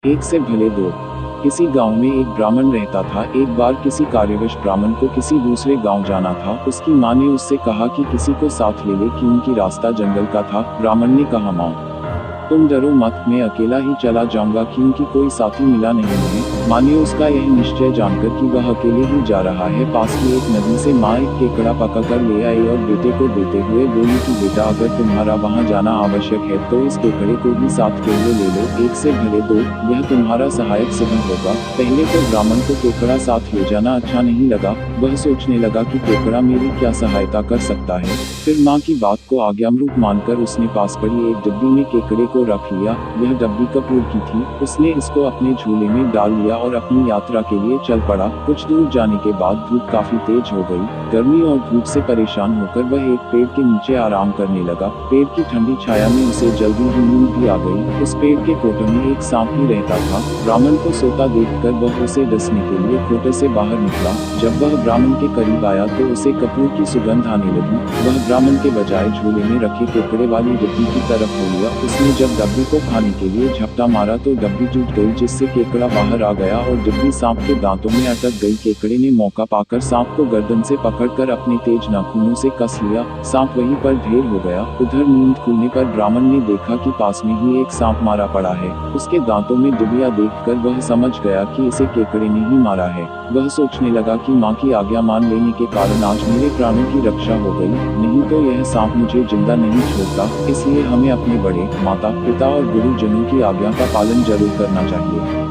एक से भले दो। किसी गांव में एक ब्राह्मण रहता था। एक बार किसी कार्यवश ब्राह्मण को किसी दूसरे गांव जाना था। उसकी माँ ने उससे कहा कि किसी को साथ ले ले क्योंकि रास्ता जंगल का था। ब्राह्मण ने कहा, माँ तुम डरो मत, मैं अकेला ही चला जाऊंगा क्योंकि कोई साथी मिला नहीं मुझे। माँ ने उसका यह निश्चय जानकर कि वह अकेले ही जा रहा है, पास की एक नदी से माँ एक केकड़ा पकाकर ले आई और बेटे को देते हुए बोली कि बेटा, अगर तुम्हारा वहाँ जाना आवश्यक है तो इस केकड़े को भी साथ के लिए ले लो। एक से भले दो, यह तुम्हारा सहायक सिद्ध होगा। पहले तो ब्राह्मण को केकड़ा साथ ले जाना अच्छा नहीं लगा। वह सोचने लगा कि केकड़ा मेरी क्या सहायता कर सकता है। फिर माँ की बात को आज्ञामृत मानकर उसने पास पड़ी एक डिब्बी में केकड़े को रख लिया। यह डब्बी कपूर की थी। उसने इसको अपने झूले में डाल लिया और अपनी यात्रा के लिए चल पड़ा। कुछ दूर जाने के बाद धूप काफी तेज हो गई। गर्मी और धूप से परेशान होकर वह एक पेड़ के नीचे आराम करने लगा। पेड़ की ठंडी छाया में उसे जल्दी ही नींद भी आ गई। उस पेड़ के कोटे में एक सांप भी रहता था। ब्राह्मण को सोता देखकर वह उसे डसने के लिए कोटे से बाहर निकला। जब वह ब्राह्मण के करीब आया तो उसे कपूर की सुगंध आने लगी। वह ब्राह्मण के बजाय झूले में रखे केकड़े वाली डिब्बी की तरफ हो लिया। उसने जब डब्बी को खाने के लिए झपटा मारा तो डब्बी टूट गई, जिससे केकड़ा बाहर आ गया और डिब्बी सांप के दांतों में अटक गई। केकड़े ने मौका पाकर सांप को गर्दन से पकड़कर अपने तेज नाखूनों से कस लिया। सांप वहीं पर ढेर हो गया। उधर नींद खुलने पर ब्राह्मण ने देखा कि पास में ही एक सांप मारा पड़ा है। उसके दांतों में डिबिया देखकर वह समझ गया कि इसे केकड़े ने ही मारा है। वह सोचने लगा कि माँ की आज्ञा मान लेने के कारण आज मेरे प्राणों की रक्षा हो गई, नहीं तो यह सांप मुझे जिंदा नहीं छोड़ता। इसलिए हमें अपने बड़े, माता पिता और गुरुजनों की आज्ञा का पालन जरूर करना चाहिए।